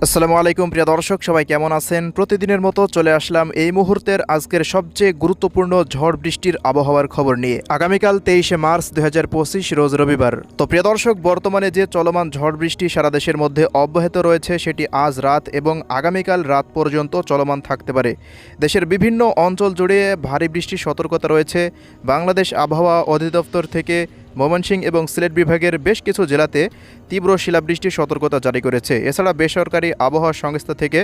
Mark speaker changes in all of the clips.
Speaker 1: আসসালামু আলাইকুম প্রিয় দর্শক, সবাই কেমন আছেন? প্রতিদিনের মতো চলে আসলাম এই মুহূর্তের আজকের সবচেয়ে গুরুত্বপূর্ণ ঝড় বৃষ্টির আবহাওয়ার খবর নিয়ে। আগামীকাল 23শে মার্চ 2025 রোজ রবিবার। তো প্রিয় দর্শক, বর্তমানে যে চলমান ঝড় বৃষ্টি সারা দেশের মধ্যে অব্যাহত রয়েছে সেটি আজ রাত এবং আগামীকাল রাত পর্যন্ত চলমান থাকতে পারে। দেশের বিভিন্ন অঞ্চল জুড়ে ভারী বৃষ্টির সতর্কতা রয়েছে। বাংলাদেশ আবহাওয়া অধিদপ্তর থেকে ময়মনসিংহ এবং সিলেট বিভাগের বেশ কিছু জেলাতে তীব্র শিলাবৃষ্টির সতর্কতা জারি করেছে। এছাড়া বেসরকারি আবহাওয়া সংস্থা থেকে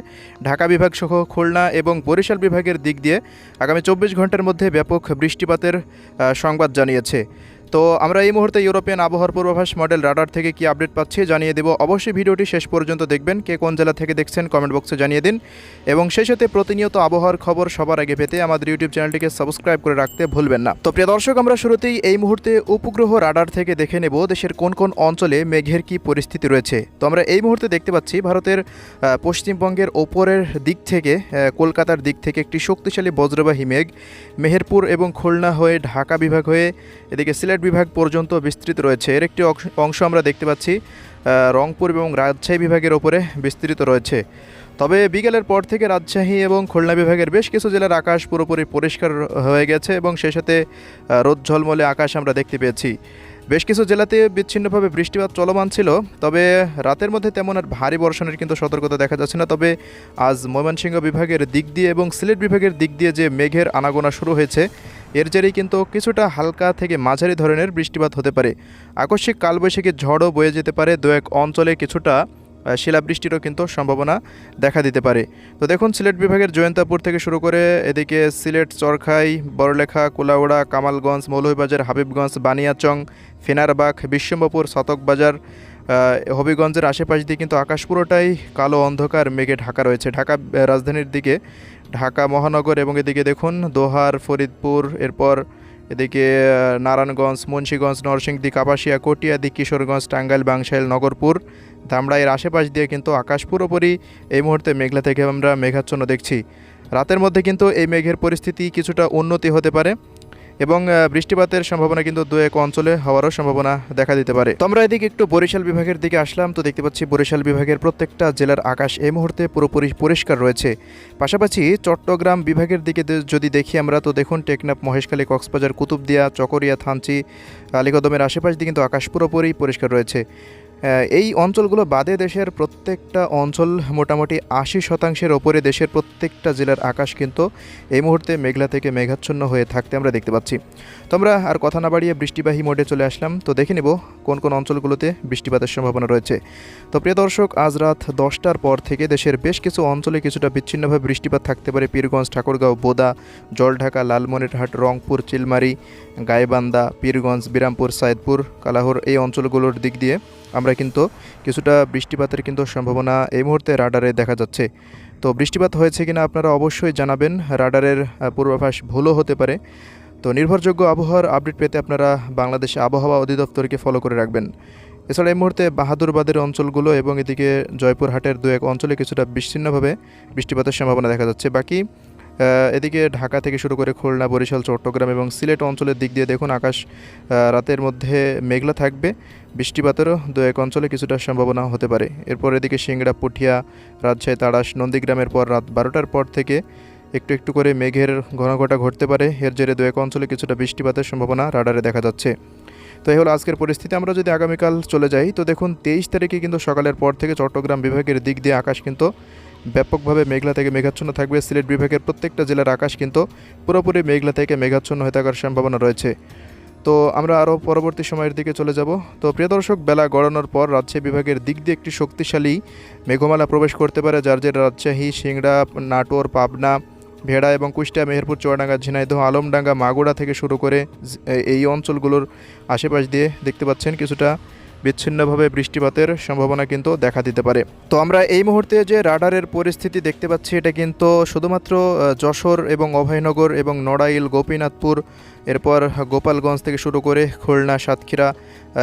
Speaker 1: ঢাকা বিভাগ সহ খুলনা এবং বরিশাল বিভাগের দিক দিয়ে আগামী 24 ঘন্টার মধ্যে ব্যাপক বৃষ্টিপাতের সংবাদ জানিয়েছে। তো আমরা এই মুহূর্তে ইউরোপিয়ান আবহাওয়ার পূর্বাভাস মডেল রাডার থেকে কি আপডেট পাচ্ছি জানিয়ে দেব। অবশ্যই ভিডিওটি শেষ পর্যন্ত দেখবেন। কে কোন জেলা থেকে দেখছেন কমেন্ট বক্সে জানিয়ে দিন এবং সেই সাথে প্রতিনিয়ত আবহাওয়ার খবর সবার আগে পেতে আমাদের ইউটিউব চ্যানেলটিকে সাবস্ক্রাইব করে রাখতে ভুলবেন না। তো প্রিয় দর্শক, আমরা শুরুতেই এই মুহূর্তে উপগ্রহ রাডার থেকে দেখে নেব দেশের কোন কোন অঞ্চলে মেঘের কি পরিস্থিতি রয়েছে। তো আমরা এই মুহূর্তে দেখতে পাচ্ছি ভারতের পশ্চিমবঙ্গের ওপরের দিক থেকে কলকাতার দিক থেকে একটি শক্তিশালী বজ্রবাহী মেঘ মেহেরপুর এবং খুলনা হয়ে ঢাকা বিভাগ হয়ে এদিকে সিলেট বিভাগ পর্যন্ত বিস্তৃত রয়েছে। এর একটি অংশ আমরা দেখতে পাচ্ছি রংপুর এবং রাজশাহী বিভাগের ওপরে বিস্তৃত রয়েছে। তবে বিকেলের পর থেকে রাজশাহী এবং খুলনা বিভাগের বেশ কিছু জেলার আকাশ পুরোপুরি পরিষ্কার হয়ে গেছে এবং সেই সাথে রোদ ঝলমলে আকাশ আমরা দেখতে পেয়েছি। বেশ কিছু জেলাতে বিচ্ছিন্নভাবে বৃষ্টিপাত চলমান ছিল, তবে রাতের মধ্যে তেমন আর ভারী বর্ষণের কিন্তু সতর্কতা দেখা যাচ্ছে না। তবে আজ ময়মনসিংহ বিভাগের দিক দিয়ে এবং সিলেট বিভাগের দিক দিয়ে যে মেঘের আনাগোনা শুরু হয়েছে এর জেরেই কিন্তু কিছুটা হালকা থেকে মাঝারি ধরনের বৃষ্টিপাত হতে পারে। আকস্মিক কালবৈশাখী ঝড়ও বয়ে যেতে পারে। দু এক অঞ্চলে কিছুটা শিলাবৃষ্টিরও কিন্তু সম্ভাবনা দেখা দিতে পারে। তো দেখুন, সিলেট বিভাগের জয়ন্তাপুর থেকে শুরু করে এদিকে সিলেট চরখাই, বড়লেখা, কুলাউড়া, কামালগঞ্জ, মৌলভীবাজার, হাবিবগঞ্জ, বানিয়াচং, ফেনারবাগ, বিশ্বম্বরপুর, শতকবাজার, হবিগঞ্জের আশেপাশ দিয়ে কিন্তু আকাশ পুরোটাই কালো অন্ধকার মেঘে ঢাকা রয়েছে। ঢাকা রাজধানীর দিকে ঢাকা মহানগর এবং এদিকে দেখুন দোহার, ফরিদপুর, এরপর এদিকে নারায়ণগঞ্জ, মুন্সিগঞ্জ, নরসিংদী, কাপাসিয়া, কটিয়াদি, কিশোরগঞ্জ, টাঙ্গাইল, বাংশাইল, নগরপুর, ধামরাইয়ের আশেপাশ দিয়ে কিন্তু আকাশ পুরোপুরি এই মুহূর্তে মেঘলা থেকে আমরা মেঘাচ্ছন্ন দেখছি। রাতের মধ্যে কিন্তু এই মেঘের পরিস্থিতি কিছুটা উন্নতি হতে পারে এবং বৃষ্টিপাতের সম্ভাবনা কিন্তু দু এক অঞ্চলে হওয়ারও সম্ভাবনা দেখা দিতে পারে। তো আমরা এদিকে একটু বরিশাল বিভাগের দিকে আসলাম। তো দেখতে পাচ্ছি বরিশাল বিভাগের প্রত্যেকটা জেলার আকাশ এই মুহূর্তে পুরোপুরি পরিষ্কার রয়েছে। পাশাপাশি চট্টগ্রাম বিভাগের দিকে যদি দেখি আমরা, তো দেখুন টেকনাফ, মহেশখালী, কক্সবাজার, কুতুবদিয়া, চকরিয়া, থানচি, আলীকদমের আশেপাশ দিয়ে কিন্তু আকাশ পুরোপুরি পরিষ্কার রয়েছে। এই অঞ্চলগুলো বাদে দেশের প্রত্যেকটা অঞ্চল মোটামুটি 80% ওপরে দেশের প্রত্যেকটা জেলার আকাশ কিন্তু এই মুহূর্তে মেঘলা থেকে মেঘাচ্ছন্ন হয়ে থাকতে আমরা দেখতে পাচ্ছি। তো আমরা আর কথা না বাড়িয়ে বৃষ্টিবাহী মোডে চলে আসলাম। তো দেখে নেব কোন কোন অঞ্চলগুলোতে বৃষ্টিপাতের সম্ভাবনা রয়েছে। তো প্রিয় দর্শক, আজ রাত 10টার পর থেকে দেশের বেশ কিছু অঞ্চলে কিছুটা বিচ্ছিন্নভাবে বৃষ্টিপাত থাকতে পারে। পীরগঞ্জ, ঠাকুরগাঁও, বোদা, জলঢাকা, লালমনিরহাট, রংপুর, চিলমারি, গাইবান্ধা, পীরগঞ্জ, বিরামপুর, সাইদপুর, কালাহর এই অঞ্চলগুলোর দিক দিয়ে আমরা কিন্তু কিছুটা বৃষ্টিপাতের কিন্তু সম্ভাবনা এই মুহূর্তে রাডারে দেখা যাচ্ছে। তো বৃষ্টিপাত হয়েছে কিনা আপনারা অবশ্যই জানাবেন। রাডারের পূর্বাভাস ভুলও হতে পারে। তো নির্ভরযোগ্য আবহাওয়ার আপডেট পেতে আপনারা বাংলাদেশ আবহাওয়া অধিদপ্তরকে ফলো করে রাখবেন। এছাড়া এই মুহূর্তে বাহাদুরবাদের অঞ্চলগুলো এবং এদিকে জয়পুরহাটের দু এক অঞ্চলে কিছুটা বিচ্ছিন্নভাবে বৃষ্টিপাতের সম্ভাবনা দেখা যাচ্ছে। বাকি এদিকে ঢাকা থেকে শুরু করে খুলনা, বরিশাল, চট্টগ্রাম এবং সিলেট অঞ্চলের দিক দিয়ে দেখুন আকাশ রাতের মধ্যে মেঘলা থাকবে। বৃষ্টিপাতেরও দু এক অঞ্চলে কিছুটা সম্ভাবনা হতে পারে। এরপর এদিকে সিংড়া, পুঠিয়া, রাজশাহী, তাড়াশ, নন্দীগ্রামের পর রাত 12টার পর থেকে একটু একটু করে মেঘের ঘনঘটা ঘটতে পারে। এর জেরে দু এক অঞ্চলে কিছুটা বৃষ্টিপাতের সম্ভাবনা রাডারে দেখা যাচ্ছে। তো এই হলো আজকের পরিস্থিতি। আমরা যদি আগামীকাল চলে যাই, তো দেখুন 23 তারিখে কিন্তু সকালের পর থেকে চট্টগ্রাম বিভাগের দিক দিয়ে আকাশ কিন্তু ব্যাপকভাবে মেঘলা থেকে মেঘাচ্ছন্ন থাকবে। সিলেট বিভাগের প্রত্যেকটা জেলার আকাশ কিন্তু পুরোপুরি মেঘলা থেকে মেঘাচ্ছন্ন হয়ে থাকার সম্ভাবনা রয়েছে। তো আমরা আরও পরবর্তী সময়ের দিকে চলে যাব। তো প্রিয় দর্শক, বেলা গড়ানোর পর রাজশাহী বিভাগের দিক দিয়ে একটি শক্তিশালী মেঘমালা প্রবেশ করতে পারে, যার যে রাজশাহী, সিংড়া, নাটোর, পাবনা, ভেড়া এবং কুষ্টিয়া, মেহেরপুর, চুয়াডাঙ্গা, ঝিনাইদহ, আলমডাঙ্গা, মাগুরা থেকে শুরু করে এই অঞ্চলগুলোর আশেপাশ দিয়ে দেখতে পাচ্ছেন কিছুটা বিচ্ছিন্নভাবে বৃষ্টিপাতের সম্ভাবনা কিন্তু দেখা দিতে পারে। তো আমরা এই মুহূর্তে যে রাডারের পরিস্থিতি দেখতে পাচ্ছি এটা কিন্তু শুধুমাত্র যশোর এবং অভয়নগর এবং নড়াইল, গোপীনাথপুর এরপর গোপালগঞ্জ থেকে শুরু করে খুলনা, সাতক্ষীরা,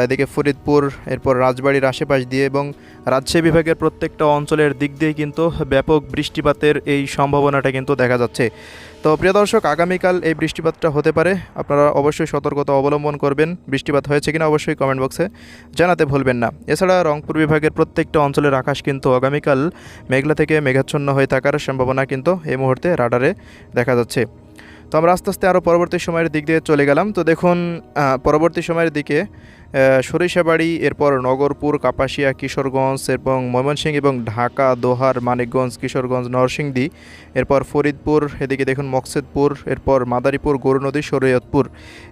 Speaker 1: এদিকে ফরিদপুর, এরপর রাজবাড়ির আশেপাশ দিয়ে এবং রাজশাহী বিভাগের প্রত্যেকটা অঞ্চলের দিক দিয়ে কিন্তু ব্যাপক বৃষ্টিপাতের এই সম্ভাবনাটা কিন্তু দেখা যাচ্ছে। তো প্রিয় দর্শক, আগামীকাল এই বৃষ্টিপাতটা হতে পারে, আপনারা অবশ্যই সতর্কতা অবলম্বন করবেন। বৃষ্টিপাত হয়েছে কিনা অবশ্যই কমেন্ট বক্সে জানাতে ভুলবেন না। এছাড়া রংপুর বিভাগের প্রত্যেকটা অঞ্চলের আকাশ কিন্তু আগামীকাল মেঘলা থেকে মেঘাচ্ছন্ন হয়ে থাকার সম্ভাবনা কিন্তু এই মুহূর্তে রাডারে দেখা যাচ্ছে। তো আমরা আস্তে আস্তে আরও পরবর্তী সময়ের দিক দিয়ে চলে গেলাম। তো দেখুন, পরবর্তী সময়ের দিকে সরিষাবাড়ি, এরপর নগরপুর, কাপাসিয়া, কিশোরগঞ্জ এবং ময়মনসিংহ এবং ঢাকা, দোহার, মানিকগঞ্জ, কিশোরগঞ্জ, নরসিংদী, এরপর ফরিদপুর, এদিকে দেখুন মকসেদপুর, এরপর মাদারীপুর, গরুনদী, শরীয়তপুর,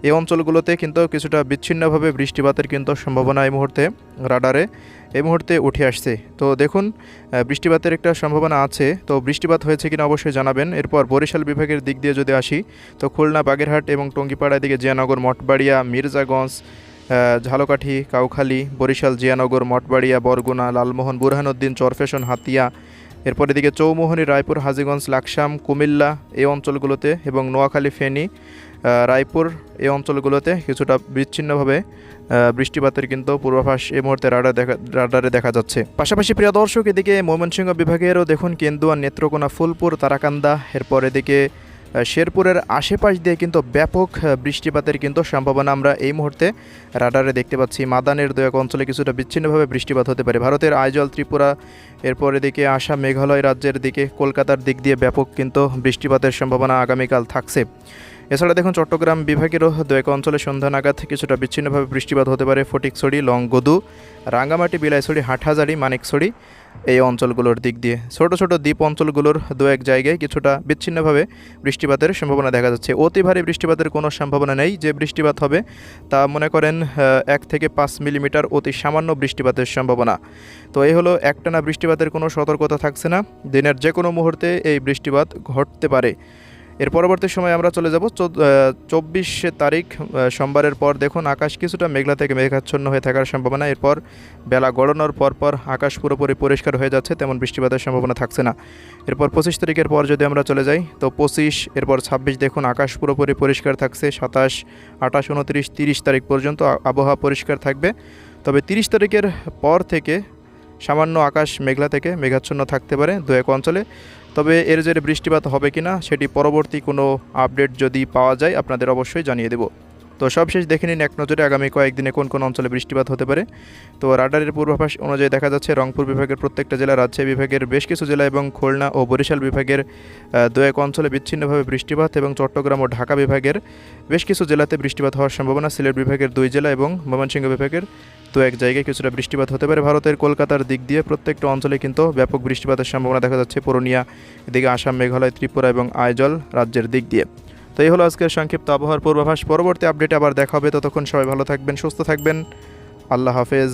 Speaker 1: এই অঞ্চলগুলোতে কিন্তু কিছুটা বিচ্ছিন্নভাবে বৃষ্টিপাতের কিন্তু সম্ভাবনা এই মুহূর্তে রাডারে এই মুহূর্তে উঠে আসছে। তো দেখুন, বৃষ্টিপাতের একটা সম্ভাবনা আছে। তো বৃষ্টিপাত হয়েছে কিনা অবশ্যই জানাবেন। এরপর বরিশাল বিভাগের দিক দিয়ে যদি আসি, তো খুলনা, বাগেরহাট এবং টঙ্গিপাড়া, এদিকে জিয়ানগর, মঠবাড়িয়া, মির্জাগঞ্জ, ঝালকাঠি, কাউখালী, বরিশাল, জিয়ানগর, মঠবাড়িয়া, বরগুনা, লালমোহন, বুরহানুদ্দিন, চরফেশন, হাতিয়া, এরপর এদিকে চৌমোহনী, রায়পুর, হাজীগঞ্জ, লাকসাম, কুমিল্লা, এই অঞ্চলগুলোতে এবং নোয়াখালী, ফেনী, রায়পুর, এই অঞ্চলগুলোতে কিছুটা বিচ্ছিন্নভাবে বৃষ্টিপাতের কিন্তু পূর্বাভাস এই মুহূর্তে রাডারে দেখা যাচ্ছে। পাশাপাশি প্রিয় দর্শক, এদিকে ময়মনসিংহ বিভাগেরও দেখুন কেন্দুয়া, নেত্রকোনা, ফুলপুর, তারাকান্দা, এরপর এদিকে শেরপুরের আশেপাশ দিয়ে কিন্তু ব্যাপক বৃষ্টিপাতের কিন্তু সম্ভাবনা আমরা এই মুহূর্তে রাডারে দেখতে পাচ্ছি। মাদানের দু এক অঞ্চলে কিছুটা বিচ্ছিন্নভাবে বৃষ্টিপাত হতে পারে। ভারতের আইজল, ত্রিপুরা, এরপর এদিকে আসাম, মেঘালয় রাজ্যের দিকে কলকাতার দিক দিয়ে ব্যাপক কিন্তু বৃষ্টিপাতের সম্ভাবনা আগামীকাল থাকছে। এছাড়া দেখুন চট্টগ্রাম বিভাগেরও দু এক অঞ্চলে সন্ধ্যা নাগাদ কিছুটা বিচ্ছিন্নভাবে বৃষ্টিপাত হতে পারে। ফটিকছড়ি, লংগদু, রাঙ্গামাটি, বিলাইছড়ি, হাটহাজারি, মানিকছড়ি, এই অঞ্চলগুলোর দিক দিয়ে ছোট ছোট দ্বীপ অঞ্চলগুলোর দু এক জায়গায় কিছুটা বিচ্ছিন্নভাবে বৃষ্টিপাতের সম্ভাবনা দেখা যাচ্ছে। অতি ভারী বৃষ্টিপাতের কোনো সম্ভাবনা নেই। যে বৃষ্টিপাত হবে তা মনে করেন 1 থেকে 5 মিলিমিটার অতি সামান্য বৃষ্টিপাতের সম্ভাবনা। তো এই হলো একটানা বৃষ্টিপাতের কোনো সতর্কতা থাকছে না। দিনের যে কোনো মুহূর্তে এই বৃষ্টিপাত ঘটতে পারে। এর পরবর্তী সময় আমরা চলে যাব 24 তারিখ সোমবারের পর। দেখুন আকাশ কিছুটা মেঘলা থেকে মেঘাচ্ছন্ন হয়ে থাকার সম্ভাবনা। এরপর বেলা গড়ানোর পর আকাশ পুরোপুরি পরিষ্কার হয়ে যাচ্ছে, তেমন বৃষ্টিপাতের সম্ভাবনা থাকছে না। এরপর 25 তারিখের পর যদি আমরা চলে যাই, তো 25, এরপর 26 দেখুন আকাশ পুরোপুরি পরিষ্কার থাকছে। 27, 28, 29, 30 তারিখ পর্যন্ত আবহাওয়া পরিষ্কার থাকবে। তবে 30 তারিখের পর থেকে সামান্য আকাশ মেঘলা থেকে মেঘাচ্ছন্ন থাকতে পারে দু এক অঞ্চলে। তবে এর জেরে বৃষ্টিপাত হবে কিনা সেটি পরবর্তী কোনো আপডেট যদি পাওয়া যায় আপনাদের অবশ্যই জানিয়ে দেব। তো সবশেষ দেখে নিন এক নজরে আগামী কয়েকদিনে কোন কোন অঞ্চলে বৃষ্টিপাত হতে পারে। তো রাডারের পূর্বাভাস অনুযায়ী দেখা যাচ্ছে রংপুর বিভাগের প্রত্যেকটা জেলা, রাজশাহী বিভাগের বেশ কিছু জেলা এবং খুলনা ও বরিশাল বিভাগের দু এক অঞ্চলে বিচ্ছিন্নভাবে বৃষ্টিপাত এবং চট্টগ্রাম ও ঢাকা বিভাগের বেশ কিছু জেলাতে বৃষ্টিপাত হওয়ার সম্ভাবনা। সিলেট বিভাগের 2 জেলা এবং ময়মনসিংহ বিভাগের দু এক জায়গায় কিছুটা বৃষ্টিপাত হতে পারে। ভারতের কলকাতার দিক দিয়ে প্রত্যেকটা অঞ্চলে কিন্তু ব্যাপক বৃষ্টিপাতের সম্ভাবনা দেখা যাচ্ছে। পুরুলিয়া, এদিকে আসাম, মেঘালয়, ত্রিপুরা এবং আইজল রাজ্যের দিক দিয়ে। তো এই হলো আজকের সংক্ষিপ্ত আবহাওয়ার পূর্বাভাস। পরবর্তী আপডেটে আবার দেখা হবে। ততক্ষণ সবাই ভালো থাকবেন, সুস্থ থাকবেন। আল্লাহ হাফেজ।